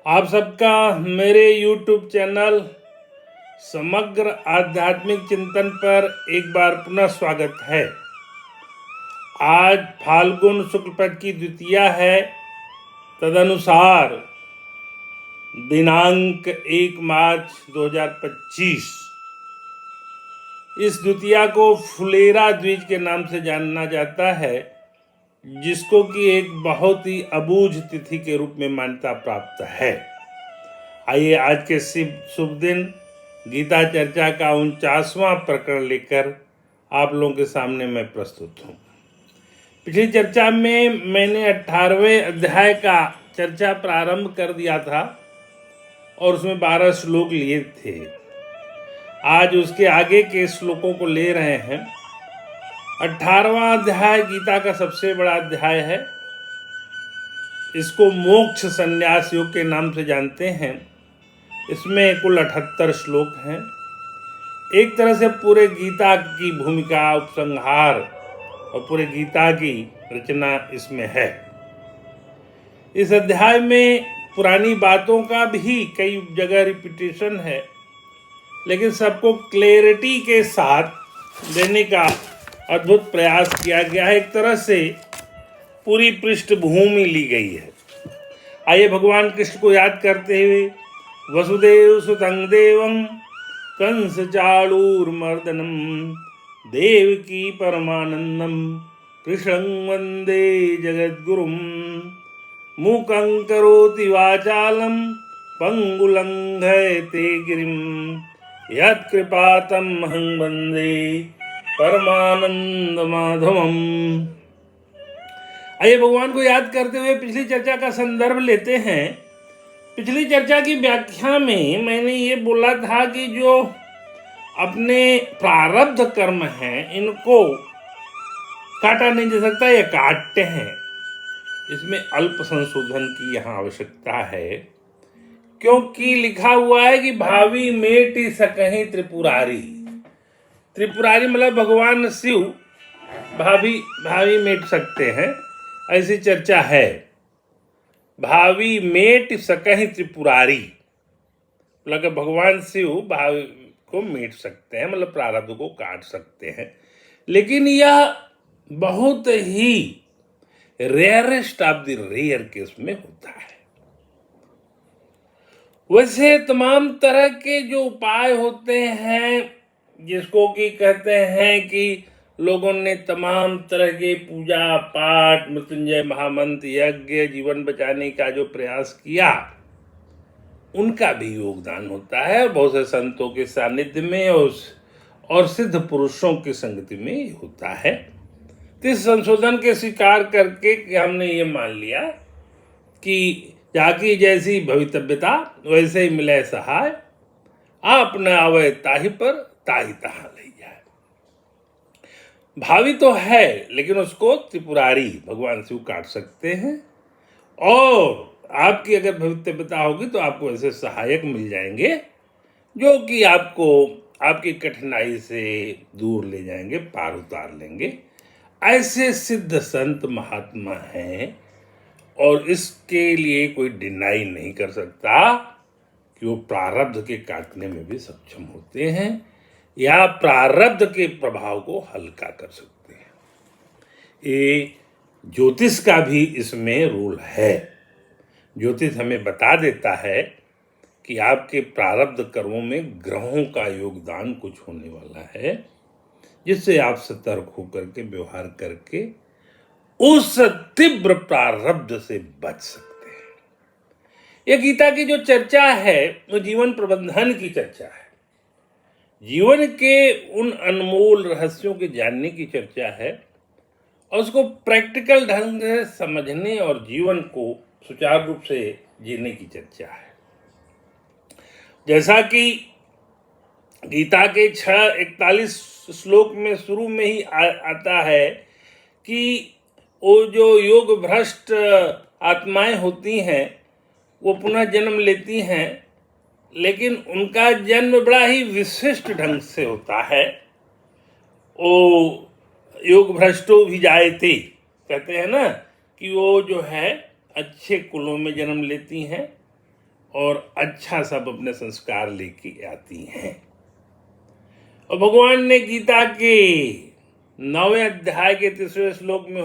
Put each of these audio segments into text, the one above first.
आप सबका मेरे YouTube चैनल समग्र आध्यात्मिक चिंतन पर एक बार पुनः स्वागत है। आज फाल्गुन शुक्ल पक्ष की द्वितीया है। तदनुसार दिनांक 1 मार्च 2025। इस द्वितीया को फुलेरा द्विज के नाम से जाना जाता है, जिसको कि एक बहुत ही अबूझ तिथि के रूप में मान्यता प्राप्त है। आइए आज के शुभ दिन गीता चर्चा का 49वां प्रकरण लेकर आप लोगों के सामने मैं प्रस्तुत हूँ। पिछली चर्चा में मैंने 18वें अध्याय का चर्चा प्रारंभ कर दिया था और उसमें 12 श्लोक लिए थे। आज उसके आगे के श्लोकों को ले रहे हैं। 18वां अध्याय गीता का सबसे बड़ा अध्याय है। इसको मोक्ष संन्यास योग के नाम से जानते हैं। इसमें कुल 78 श्लोक हैं। एक तरह से पूरे गीता की भूमिका, उपसंहार और पूरे गीता की रचना इसमें है। इस अध्याय में पुरानी बातों का भी कई जगह रिपीटेशन है, लेकिन सबको क्लैरिटी के साथ देने का अद्भुत प्रयास किया गया है। एक तरह से पूरी पृष्ठभूमि ली गई है। आइए भगवान कृष्ण को याद करते हुए वसुदेव सुतं देवं कंस चाणूरमर्दनम देवकी परमानंदम कृष्णं वंदे जगद्गुरुम मूकं करोति वाचालं पंगुलंघयते गिरिम यत्कृपातमहं वंदे परमानंद माधवम। आइए भगवान को याद करते हुए पिछली चर्चा का संदर्भ लेते हैं। पिछली चर्चा की व्याख्या में मैंने ये बोला था कि जो अपने प्रारब्ध कर्म हैं इनको काटा नहीं जा सकता, ये काटते हैं। इसमें अल्प संशोधन की यहाँ आवश्यकता है, क्योंकि लिखा हुआ है कि भावी मेटि सकहि त्रिपुरारी। त्रिपुरारी मतलब भगवान शिव भावी मेट सकते हैं, ऐसी चर्चा है। भावी मेट सकहि त्रिपुरारी मतलब भगवान शिव भावी को मेट सकते हैं, मतलब प्रारब्ध को काट सकते हैं। लेकिन यह बहुत ही rarest of the rare case में होता है। वैसे तमाम तरह के जो उपाय होते हैं, जिसको कि कहते हैं कि लोगों ने तमाम तरह के पूजा पाठ, मृत्युंजय महामंत्र, यज्ञ, जीवन बचाने का जो प्रयास किया, उनका भी योगदान होता है। बहुत से संतों के सानिध्य में और सिद्ध पुरुषों की संगति में होता है। तो इस संशोधन के स्वीकार करके कि हमने ये मान लिया कि जाकी जैसी भवितव्यता वैसे ही मिले सहाय, आप न आवे ताहि पर ताहि तहाँ ले जाए। भावी तो है, लेकिन उसको त्रिपुरारी भगवान शिव काट सकते हैं। और आपकी अगर भवितव्यता होगी तो आपको ऐसे सहायक मिल जाएंगे जो कि आपको आपकी कठिनाई से दूर ले जाएंगे, पार उतार लेंगे। ऐसे सिद्ध संत महात्मा हैं और इसके लिए कोई डिनाई नहीं कर सकता कि वो प्रारब्ध के काटने में भी सक्षम होते हैं या प्रारब्ध के प्रभाव को हल्का कर सकते हैं। ये ज्योतिष का भी इसमें रोल है। ज्योतिष हमें बता देता है कि आपके प्रारब्ध कर्मों में ग्रहों का योगदान कुछ होने वाला है, जिससे आप सतर्क होकर के व्यवहार करके उस तीव्र प्रारब्ध से बच सकते हैं। यह गीता की जो चर्चा है वो जीवन प्रबंधन की चर्चा है। जीवन के उन अनमोल रहस्यों के जानने की चर्चा है और उसको प्रैक्टिकल ढंग से समझने और जीवन को सुचारू रूप से जीने की चर्चा है। जैसा कि गीता के 6:41 श्लोक में शुरू में ही आता है कि वो जो योग भ्रष्ट आत्माएं होती हैं वो पुनः जन्म लेती हैं, लेकिन उनका जन्म बड़ा ही विशिष्ट ढंग से होता है। वो योग भ्रष्टो भी जायते, कहते हैं ना कि वो जो है अच्छे कुलों में जन्म लेती हैं और अच्छा सब अपने संस्कार लेके आती हैं। और भगवान ने गीता के 9वें अध्याय के 3वें श्लोक में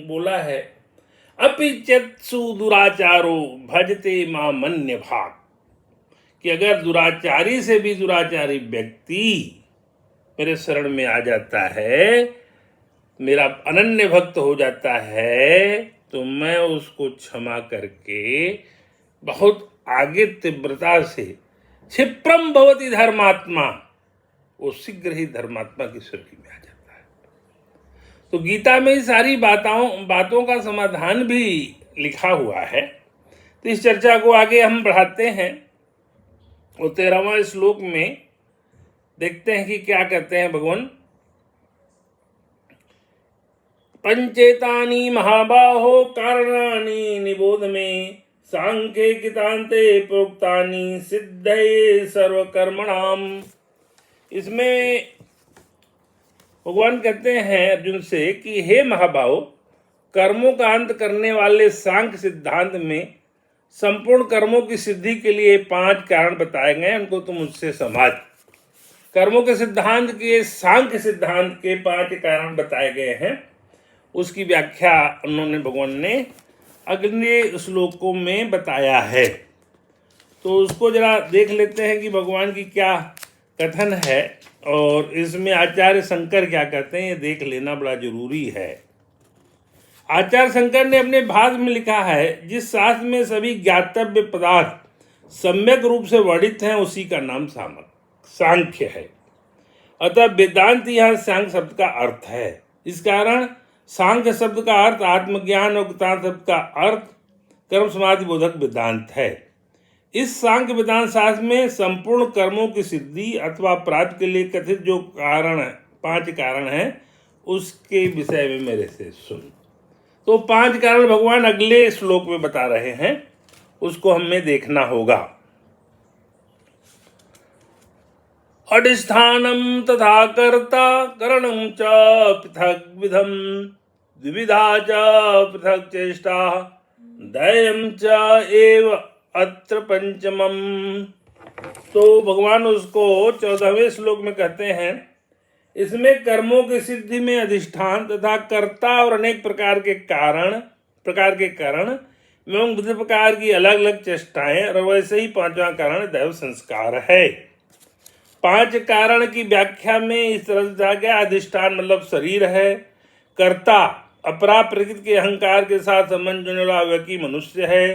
बोला है, अपि चत्सु दुराचारो भजते मामन्य भाग, कि अगर दुराचारी से भी दुराचारी व्यक्ति मेरे शरण में आ जाता है, मेरा अनन्य भक्त हो जाता है, तो मैं उसको क्षमा करके बहुत आगे तीव्रता से क्षिप्रम भवति धर्मात्मा, वो शीघ्र ही धर्मात्मा की श्रेणी में आ जाता है। तो गीता में सारी बातों का समाधान भी लिखा हुआ है। तो इस चर्चा को आगे हम बढ़ाते हैं और 13वां श्लोक में देखते हैं कि क्या कहते हैं भगवान। पंचेतानि महाबाहो कारणानि निबोध में, सांख्ये कृतान्ते प्रोक्तानि सिद्धये सर्वकर्मणाम। इसमें भगवान कहते हैं अर्जुन से कि हे महाबाहो, कर्मों का अंत करने वाले सांख्य सिद्धांत में संपूर्ण कर्मों की सिद्धि के लिए 5 कारण बताए गए, उनको तुम मुझसे समझ। कर्मों के सिद्धांत के सांख्य सिद्धांत के 5 कारण बताए गए हैं, उसकी व्याख्या उन्होंने भगवान ने अगले श्लोकों में बताया है। तो उसको जरा देख लेते हैं कि भगवान की क्या कथन है और इसमें आचार्य शंकर क्या कहते हैं, ये देख लेना बड़ा जरूरी है। आचार्य शंकर ने अपने भाष्य में लिखा है, जिस शास्त्र में सभी ज्ञातव्य पदार्थ सम्यक रूप से वर्णित हैं उसी का नाम सांख्य है। अतः वेदांत यहाँ सांख्य शब्द का अर्थ है। इस कारण सांख्य शब्द का अर्थ आत्मज्ञान और कृतांत शब्द का अर्थ कर्म समाधि बोधक वेदांत है। इस सांख्य वेदांत शास्त्र में संपूर्ण कर्मों की सिद्धि अथवा प्राप्ति के लिए कथित जो 5 कारण हैं, उसके विषय में मेरे से सुन। तो 5 कारण भगवान अगले श्लोक में बता रहे हैं, उसको हमें देखना होगा। अधिष्ठानम तथा कर्ता करणं च पृथक विधम, द्विविधा च पृथक चेष्टा, दैयं च एव अत्र पंचमम। तो भगवान उसको 14वें श्लोक में कहते हैं, इसमें कर्मों की सिद्धि में अधिष्ठान तथा कर्ता और अनेक प्रकार के कारण एवं विविध प्रकार की अलग अलग चेष्टाएं, और वैसे ही 5वां कारण दैव संस्कार है। 5 कारण की व्याख्या में इस तरह से गया, अधिष्ठान मतलब शरीर है, कर्ता अपरा प्रकृति के अहंकार के साथ संबंध जोड़ने वाला व्यक्ति मनुष्य है,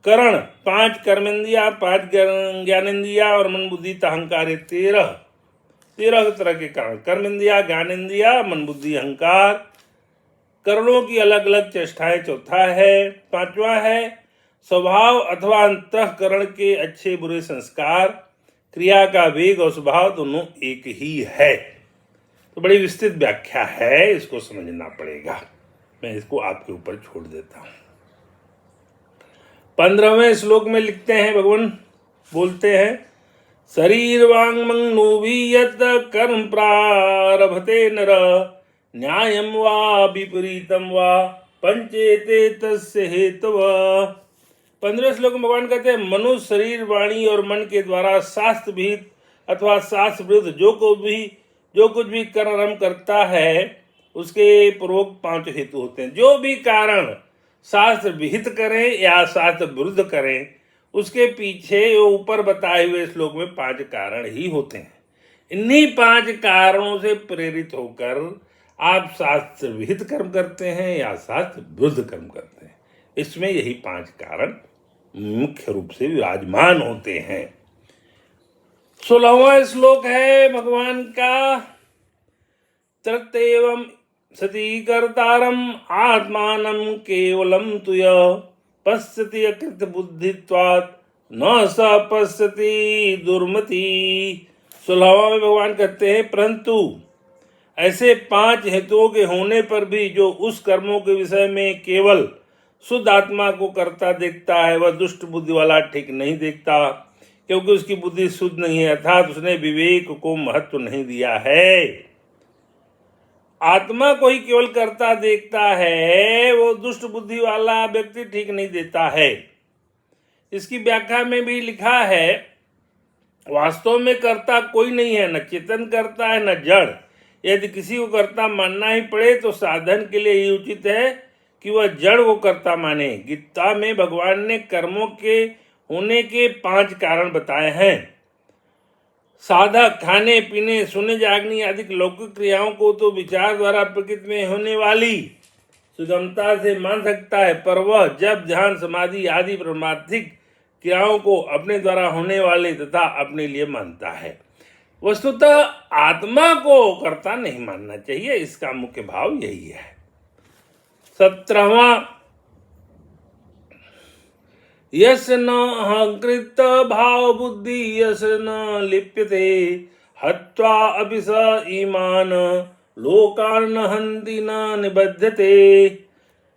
करण 5 कर्मेंद्रिया, 5 ज्ञानेन्द्रिया और मन बुद्धि अहंकार 13 तरह के कारण, कर्मेंद्रिया, ज्ञानेन्द्रिया, मन बुद्धि अहंकार, करणों की अलग अलग चेष्टाएं 4था है। 5वां है स्वभाव अथवा अंतःकरण के अच्छे बुरे संस्कार, क्रिया का वेग और स्वभाव दोनों एक ही है। तो बड़ी विस्तृत व्याख्या है, इसको समझना पड़ेगा। मैं इसको आपके ऊपर छोड़ देता हूं। 15वें श्लोक में लिखते हैं, भगवान बोलते हैं, शरीर वांग मंगनो यत कर्म प्रारभते नर, न्यायम वा विपरीतम वा पंचेते तस्य हेतव। 15वें श्लोक में भगवान कहते हैं, मनुष्य शरीर वाणी और मन के द्वारा शास्त्र विहित अथवा शास्त्र विरुद्ध जो कुछ भी कर्म करता है, उसके पूर्वक 5 हेतु होते हैं। जो भी कारण शास्त्र विहित करें या शास्त्र विरुद्ध करें, उसके पीछे वो ऊपर बताए हुए श्लोक में 5 कारण ही होते हैं। इन्हीं 5 कारणों से प्रेरित होकर आप शास्त्र विहित कर्म करते हैं या शास्त्र विरुद्ध कर्म करते हैं। इसमें यही 5 कारण मुख्य रूप से विराजमान होते हैं। 16वां श्लोक है भगवान का, तृतीयम सती कर्तारम आत्मानं केवलम तुय, पश्यति अकृत बुद्धित्वात् न स पश्यति दुर्मति। 16वां में भगवान कहते हैं, परंतु ऐसे 5 हेतुओं के होने पर भी जो उस कर्मों के विषय में केवल शुद्ध आत्मा को करता देखता है, वह दुष्ट बुद्धि वाला ठीक नहीं देखता, क्योंकि उसकी बुद्धि शुद्ध नहीं है, अर्थात उसने विवेक को महत्व नहीं दिया है। आत्मा को ही केवल करता देखता है, वो दुष्ट बुद्धि वाला व्यक्ति ठीक नहीं देता है। इसकी व्याख्या में भी लिखा है, वास्तव में कर्ता कोई नहीं है, न चेतन कर्ता है न जड़। यदि किसी को कर्ता मानना ही पड़े तो साधन के लिए ही उचित है कि वह जड़ को कर्ता माने। गीता में भगवान ने कर्मों के होने के 5 कारण बताए हैं। साधक खाने पीने सोने जागने आदि लौकिक क्रियाओं को तो विचार द्वारा प्रकृति में होने वाली सुगमता से मान सकता है, पर वह जब ध्यान समाधि आदि परमार्थिक क्रियाओं को अपने द्वारा होने वाले तथा अपने लिए मानता है। वस्तुतः आत्मा को कर्ता नहीं मानना चाहिए, इसका मुख्य भाव यही है। 17वां, यस न अहंकृत भाव बुद्धि यस न लिप्यते हत्वा अभि स ईमान लोकान न हन्ति न निबध्यते।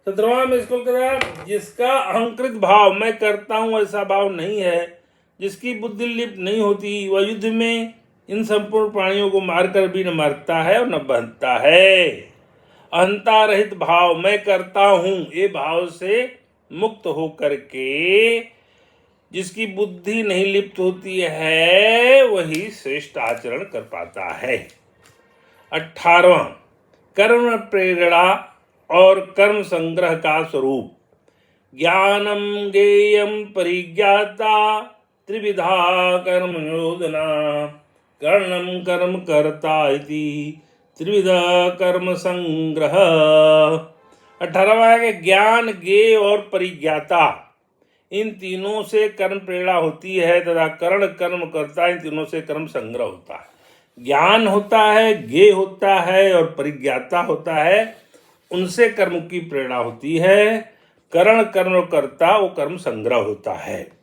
17वां में इसको कहा, जिसका अहंकृत भाव, मैं करता हूं ऐसा भाव नहीं है, जिसकी बुद्धि लिप्त नहीं होती, वह युद्ध में इन संपूर्ण प्राणियों को मारकर भी न मरता है और न बंधता है। अहंता रहित भाव, मैं करता हूं, ये भाव से मुक्त होकर के जिसकी बुद्धि नहीं लिप्त होती है वही श्रेष्ठ आचरण कर पाता है। 18वां, कर्म प्रेरणा और कर्म संग्रह का स्वरूप। ज्ञानम ज्ञेयम परिज्ञाता त्रिविधा कर्म योजना कर्णम कर्म कर्ता इति त्रिविधा कर्म संग्रह। 18वां है कि ज्ञान ज्ञेय और परिज्ञाता, इन तीनों से कर्म प्रेरणा होती है तथा कर्ण कर्म करता, इन तीनों से कर्म संग्रह होता है। ज्ञान होता है, ज्ञेय होता है और परिज्ञाता होता है, उनसे कर्म की प्रेरणा होती है। कर्ण कर्म करता, वो कर्म संग्रह होता है।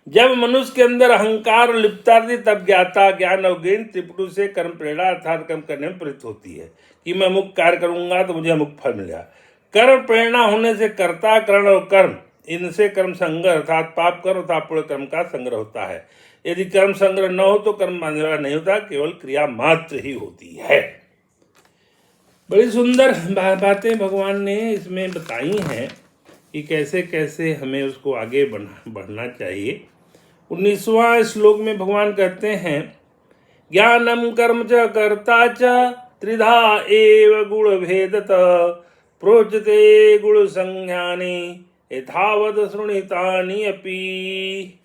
जब मनुष्य के अंदर अहंकार लिप्तता थी तब ज्ञाता ज्ञान और ज्ञेय त्रिपुट से कर्म प्रेरणा अर्थात कर्म करने में प्रवृत्त होती है कि मैं अमुक कार्य करूंगा तो मुझे अमुक फल मिलेगा। कर्म प्रेरणा होने से कर्ता कर्ण और कर्म, इनसे कर्म संग्रह अर्थात पाप कर्म तथा पुण्य कर्म का संग्रह होता है। यदि कर्म संग्रह न हो तो कर्म बांधने वाला नहीं होता, केवल क्रिया मात्र ही होती है। बड़ी सुंदर बातें भगवान ने इसमें बताई हैं कि कैसे कैसे हमें उसको आगे बढ़ना चाहिए। 19वां श्लोक में भगवान कहते हैं, ज्ञानम कर्म च कर्ता च त्रिधा एव गुण भेदत प्रोचते गुण संज्ञानी यथावत शृणितानि अपि।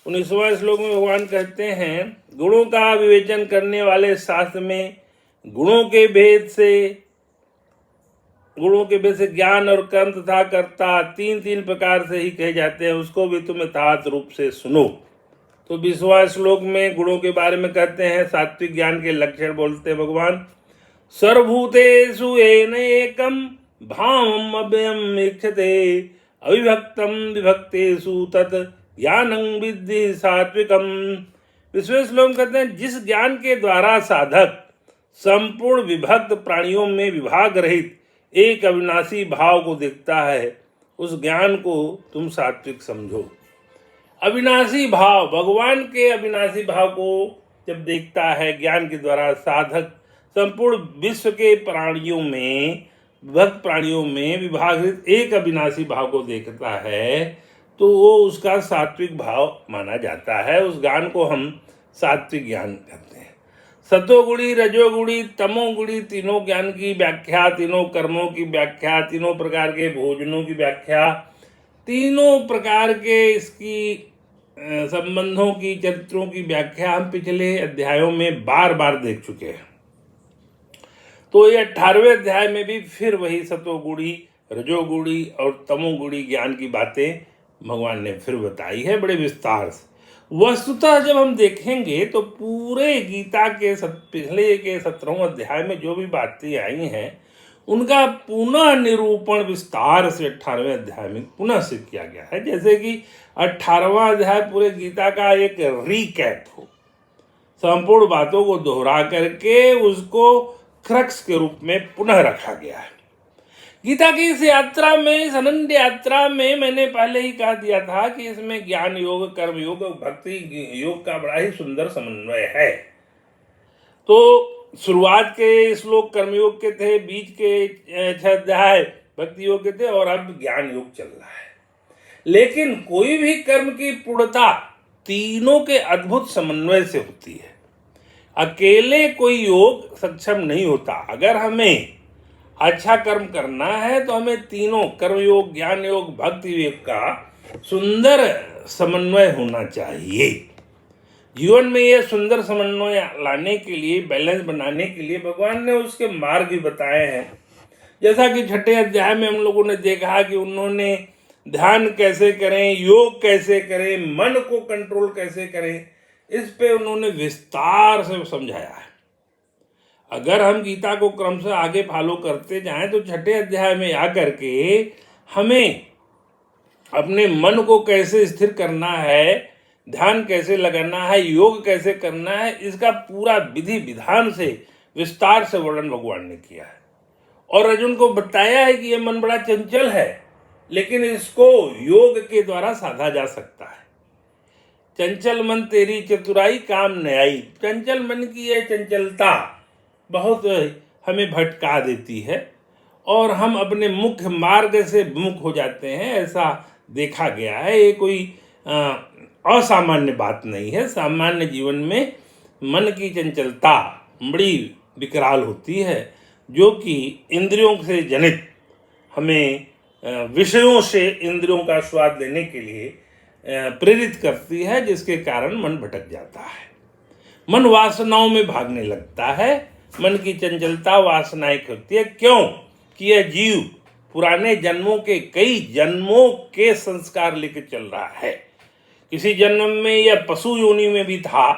19वां श्लोक में भगवान कहते हैं, गुणों का विवेचन करने वाले शास्त्र में गुणों के भेद से ज्ञान और कर्म तथा कर्ता तीन प्रकार से ही कहे जाते हैं, उसको भी तुम यथार्थ रूप से सुनो। तो 20वां श्लोक में गुणों के बारे में कहते हैं, सात्विक ज्ञान के लक्षण बोलते हैं भगवान, सर्वभूतेषु येन एकम भावम अव्ययम ईक्षते अविभक्तम विभक्तेषु तत् ज्ञानं विद्धि सात्विकम। 20वें श्लोक में कहते हैं, जिस ज्ञान के द्वारा साधक संपूर्ण विभक्त प्राणियों में विभाग रहित एक अविनाशी भाव को देखता है, उस ज्ञान को तुम सात्विक समझो। अविनाशी भाव, भगवान के अविनाशी भाव को जब देखता है ज्ञान के द्वारा साधक संपूर्ण विश्व के प्राणियों में, विभक्त प्राणियों में विभागित एक अविनाशी भाव को देखता है, तो वो उसका सात्विक भाव माना जाता है। उस ज्ञान को हम सात्विक ज्ञान कहते हैं। सतोगुणी, रजोगुणी, तमोगुणी तीनों ज्ञान की व्याख्या, तीनों कर्मों की व्याख्या, तीनों प्रकार के भोजनों की व्याख्या, तीनों प्रकार के इसकी संबंधों की, चरित्रों की व्याख्या हम पिछले अध्यायों में बार बार देख चुके हैं। तो ये 18वें अध्याय में भी फिर वही सतोगुणी, रजोगुणी और तमोगुणी ज्ञान की बातें भगवान ने फिर बताई है बड़े विस्तार से। वस्तुतः जब हम देखेंगे तो पूरे गीता के पिछले के 17वें अध्याय में जो भी बातें आई हैं उनका पुनः निरूपण विस्तार से 18वें अध्याय में पुनः से किया गया है, जैसे कि 18वां अध्याय पूरे गीता का एक रिकैप हो, संपूर्ण बातों को दोहरा करके उसको क्रक्स के रूप में पुनः रखा गया है। गीता की इस यात्रा में, इस अनंत यात्रा में मैंने पहले ही कह दिया था कि इसमें ज्ञान योग, कर्म योग और भक्ति योग का बड़ा ही सुंदर समन्वय है। तो शुरुआत के श्लोक कर्मयोग के थे, बीच के 6 अध्याय भक्ति योग के थे और अब ज्ञान योग चल रहा है। लेकिन कोई भी कर्म की पूर्णता तीनों के अद्भुत समन्वय से होती है। अकेले कोई योग सक्षम नहीं होता। अगर हमें अच्छा कर्म करना है तो हमें तीनों कर्म योग, ज्ञान योग, भक्ति योग का सुंदर समन्वय होना चाहिए। जीवन में यह सुंदर समन्वय लाने के लिए, बैलेंस बनाने के लिए भगवान ने उसके मार्ग भी बताए हैं। जैसा कि छठे अध्याय में हम लोगों ने देखा कि उन्होंने ध्यान कैसे करें, योग कैसे करें, मन को कंट्रोल कैसे करें, इस पे उन्होंने विस्तार से समझाया है। अगर हम गीता को क्रमशः आगे फॉलो करते जाएं तो छठे अध्याय में आकर के हमें अपने मन को कैसे स्थिर करना है, ध्यान कैसे लगाना है, योग कैसे करना है, इसका पूरा विधि विधान से विस्तार से वर्णन भगवान ने किया है। और अर्जुन को बताया है कि यह मन बड़ा चंचल है, लेकिन इसको योग के द्वारा साधा जा सकता है। चंचल मन तेरी चतुराई काम न आई। चंचल मन की यह चंचलता बहुत हमें भटका देती है और हम अपने मुख्य मार्ग से विमुख हो जाते हैं, ऐसा देखा गया है। ये कोई असामान्य बात नहीं है। सामान्य जीवन में मन की चंचलता बड़ी विकराल होती है, जो कि इंद्रियों से जनित हमें विषयों से इंद्रियों का स्वाद लेने के लिए प्रेरित करती है, जिसके कारण मन भटक जाता है। मन वासनाओं में भागने लगता है। मन की चंचलता वासनाएं होती है। क्यों? कि यह जीव पुराने जन्मों के, कई जन्मों के संस्कार लेके चल रहा है। किसी जन्म में यह पशु योनि में भी था,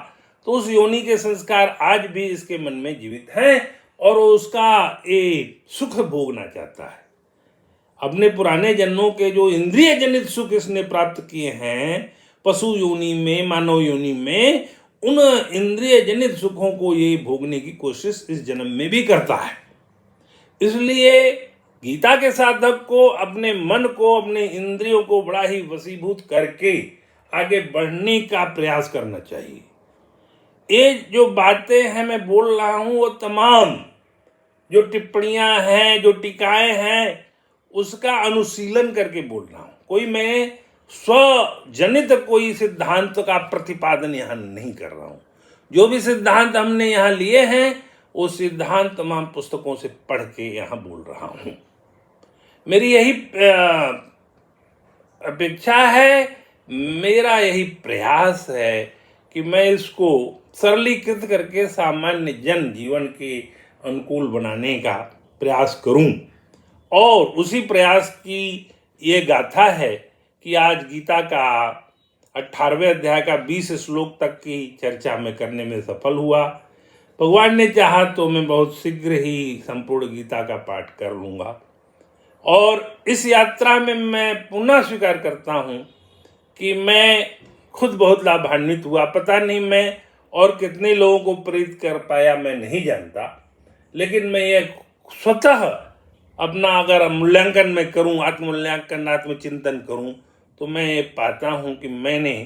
तो उस योनि के संस्कार आज भी इसके मन में जीवित हैं और उसका एक सुख भोगना चाहता है। अपने पुराने जन्मों के जो इंद्रिय जनित सुख इसने प्राप्त किए हैं पशु योनि में, मानव योनि में, उन इंद्रिय जनित सुखों को ये भोगने की कोशिश इस जन्म में भी करता है। इसलिए गीता के साधक को अपने मन को, अपने इंद्रियों को बड़ा ही वशीभूत करके आगे बढ़ने का प्रयास करना चाहिए। ये जो बातें हैं मैं बोल रहा हूं, वो तमाम जो टिप्पणियां हैं, जो टीकाएं हैं, उसका अनुशीलन करके बोल रहा हूं। कोई मैं स्वजनित कोई सिद्धांत का प्रतिपादन यहां नहीं कर रहा हूं। जो भी सिद्धांत हमने यहां लिए हैं वो सिद्धांत तमाम पुस्तकों से पढ़ के यहां बोल रहा हूं। मेरी यही अपेक्षा है, मेरा यही प्रयास है कि मैं इसको सरलीकृत करके सामान्य जन जीवन के अनुकूल बनाने का प्रयास करूं। और उसी प्रयास की ये गाथा है कि आज गीता का 18वें अध्याय का 20 श्लोक तक की चर्चा में करने में सफल हुआ। भगवान ने चाहा तो मैं बहुत शीघ्र ही संपूर्ण गीता का पाठ कर लूँगा। और इस यात्रा में मैं पुनः स्वीकार करता हूँ कि मैं खुद बहुत लाभान्वित हुआ। पता नहीं मैं और कितने लोगों को प्रेरित कर पाया, मैं नहीं जानता, लेकिन मैं ये स्वतः अपना अगर मूल्यांकन में करूं, आत्ममूल्यांकन, आत्मचिंतन करूं, तो मैं ये पाता हूं कि मैंने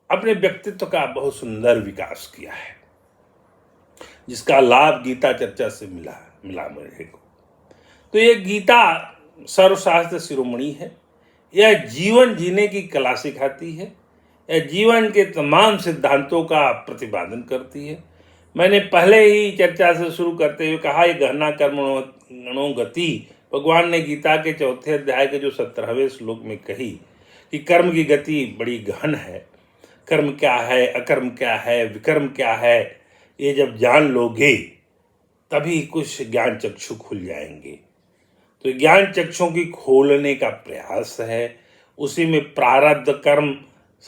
अपने व्यक्तित्व का बहुत सुंदर विकास किया है, जिसका लाभ गीता चर्चा से मिला मेरे को। तो ये गीता सर्वशास्त्र शिरोमणि है। यह जीवन जीने की कला सिखाती है। यह जीवन के तमाम सिद्धांतों का प्रतिपादन करती है। मैंने पहले ही चर्चा से शुरू करते हुए कहा, यह गहना कर्मणो गति भगवान ने गीता के 4थे अध्याय के जो 17वें श्लोक में कही कि कर्म की गति बड़ी गहन है। कर्म क्या है, अकर्म क्या है, विकर्म क्या है, ये जब जान लोगे तभी कुछ ज्ञान चक्षु खुल जाएंगे। तो ज्ञान चक्षुओं की खोलने का प्रयास है। उसी में प्रारब्ध कर्म,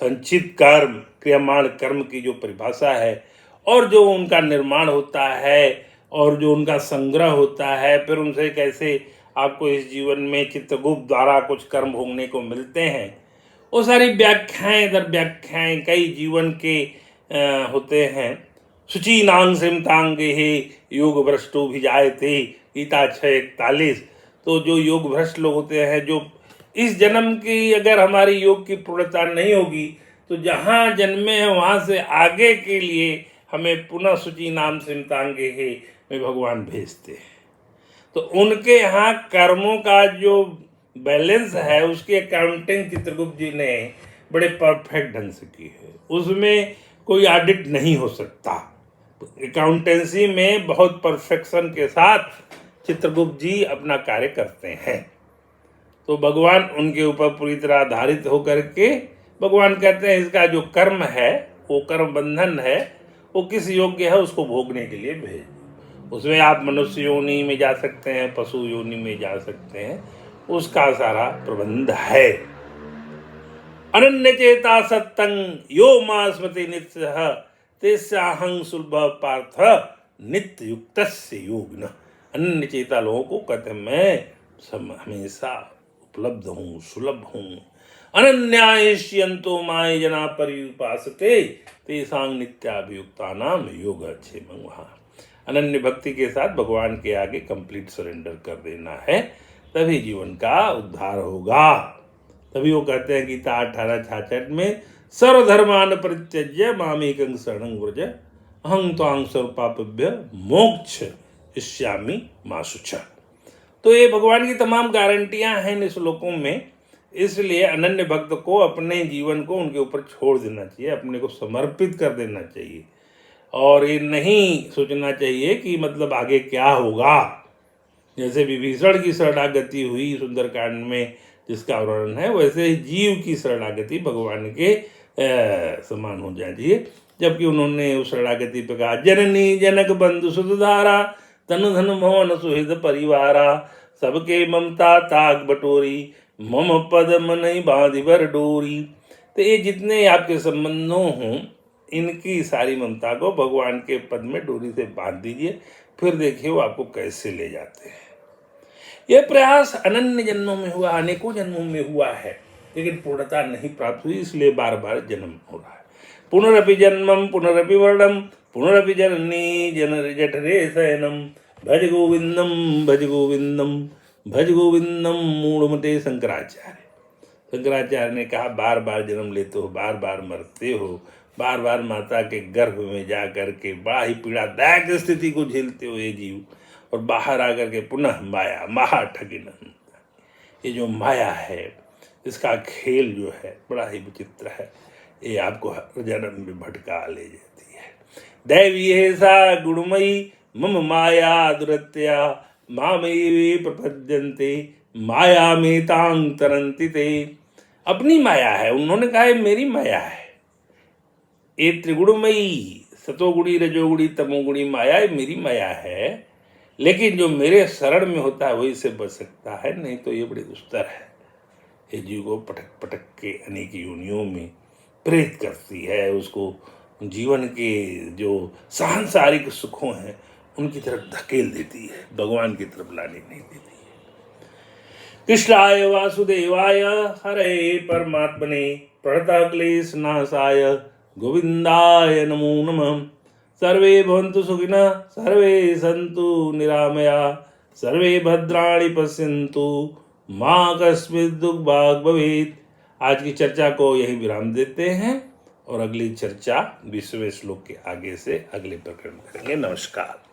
संचित कर्म, क्रियमाण कर्म की जो परिभाषा है और जो उनका निर्माण होता है और जो उनका संग्रह होता है, फिर उनसे कैसे आपको इस जीवन में चित्रगुप्त द्वारा कुछ कर्म भोगने को मिलते हैं, वो सारी व्याख्याएं दर व्याख्याएं कई जीवन के होते हैं। शुचि नांग सिमतांगे हे योग भ्रष्टो भी जाए थे, गीता 6:41। तो जो योग भ्रष्ट लोग होते हैं, जो इस जन्म की अगर हमारी योग की पूर्णता नहीं होगी तो जहाँ जन्मे हैं वहाँ से आगे के लिए हमें पुनः शुचि नाम सिमतांगे हे में भगवान भेजते हैं। तो उनके यहाँ कर्मों का जो बैलेंस है उसकी अकाउंटिंग चित्रगुप्त जी ने बड़े परफेक्ट ढंग से की है, उसमें कोई ऑडिट नहीं हो सकता। अकाउंटेंसी में बहुत परफेक्शन के साथ चित्रगुप्त जी अपना कार्य करते हैं। तो भगवान उनके ऊपर पूरी तरह आधारित होकर के भगवान कहते हैं इसका जो कर्म है, वो कर्म बंधन है, वो किस योग्य है उसको भोगने के लिए भेज। उसमें आप मनुष्य योनि में जा सकते हैं, पशु योनि में जा सकते हैं, उसका सारा प्रबंध है। अनन्य चेता सत्तंग यो मां स्मृति नित्य तेस्याहं सुलभ पार्थ नित्य युक्त योग। अनन्य चेता लोगों को कहते हैं मैं हमेशा उपलब्ध हूँ, सुलभ हूँ। अनन्यायष्यन्तो माय जना पर्युपासते तेषां नित्याभियुक्तानाम योगक्षेमं वहाँ। अनन्य भक्ति के साथ भगवान के आगे कंप्लीट सरेंडर कर देना है, तभी जीवन का उद्धार होगा। तभी वो कहते हैं गीता 18:66 में सर्वधर्मान परित्यज्य मामेकं शरणं व्रज अहं त्वां सर्वपापेभ्य मोक्षयिष्यामि मा शुचः। तो ये भगवान की तमाम गारंटियां हैं इन श्लोकों में, इसलिए अनन्य भक्त को अपने जीवन को उनके ऊपर छोड़ देना चाहिए, अपने को समर्पित कर देना चाहिए और ये नहीं सोचना चाहिए कि मतलब आगे क्या होगा। जैसे विभीषण की शरणागति हुई सुंदरकांड में जिसका वर्णन है, वैसे ही जीव की शरणागति भगवान के समान हो जाती है। जबकि उन्होंने उस शरणागति पर कहा जननी जनक बंधु सुधारा तनु धन मोहन सुहृद परिवारा सबके ममता ताक बटोरी मम पद मन बांधि बर डोरी। तो ये जितने आपके संबंधों हों इनकी सारी ममता को भगवान के पद में डोरी से बांध दीजिए, फिर देखिए वो आपको कैसे ले जाते हैं। यह प्रयास अनन्य जन्मों में हुआ, अनेकों जन्मों में हुआ है, लेकिन पूर्णता नहीं प्राप्त हुई, इसलिए बार बार जन्म हो रहा है। पुनरपि जन्मम पुनरपि वर्णम पुनरपि जननी जनर जठरे शयनम भज गोविंदम भज गोविंदम भज गोविंदम मूढ़मते। शंकराचार्य ने कहा बार बार जन्म लेते हो, बार बार मरते हो, बार बार माता के गर्भ में जा कर के बड़ा ही पीड़ादायक स्थिति को झेलते हो ये जीव, और बाहर आकर के पुनः माया महा ठगिन। ये जो माया है इसका खेल जो है बड़ा ही विचित्र है, ये आपको हर जन्म में भटका ले जाती है। दैवी है सा गुणमयी मम माया दुरत्या मामेवे प्रपद्यन्ते माया में तांग तरंति ते। अपनी माया है, उन्होंने कहा मेरी माया है। ये त्रिगुणमयी सतोगुणी रजोगुणी तमोगुणी माया मेरी माया है, लेकिन जो मेरे शरण में होता है वही से बच सकता है, नहीं तो ये बड़ी दुस्तर है। ये जीव को पटक पटक के अनेक योनियों में प्रेरित करती है, उसको जीवन के जो सांसारिक सुखों हैं उनकी तरफ धकेल देती है, भगवान की तरफ लाने नहीं देती है। कृष्णाय वासुदेवाय हरे परमात्मने प्रणतः क्लेश नाशाय गोविंदाय नमो नमः। सर्वे भवन्तु सुखिनः सर्वे सन्तु निरामया सर्वे भद्राणि पश्यन्तु मां कस्मिंश्चित् दुःख भाग् भवेत्। आज की चर्चा को यही विराम देते हैं और अगली चर्चा 20वें श्लोक के आगे से अगले प्रकरण करेंगे। नमस्कार।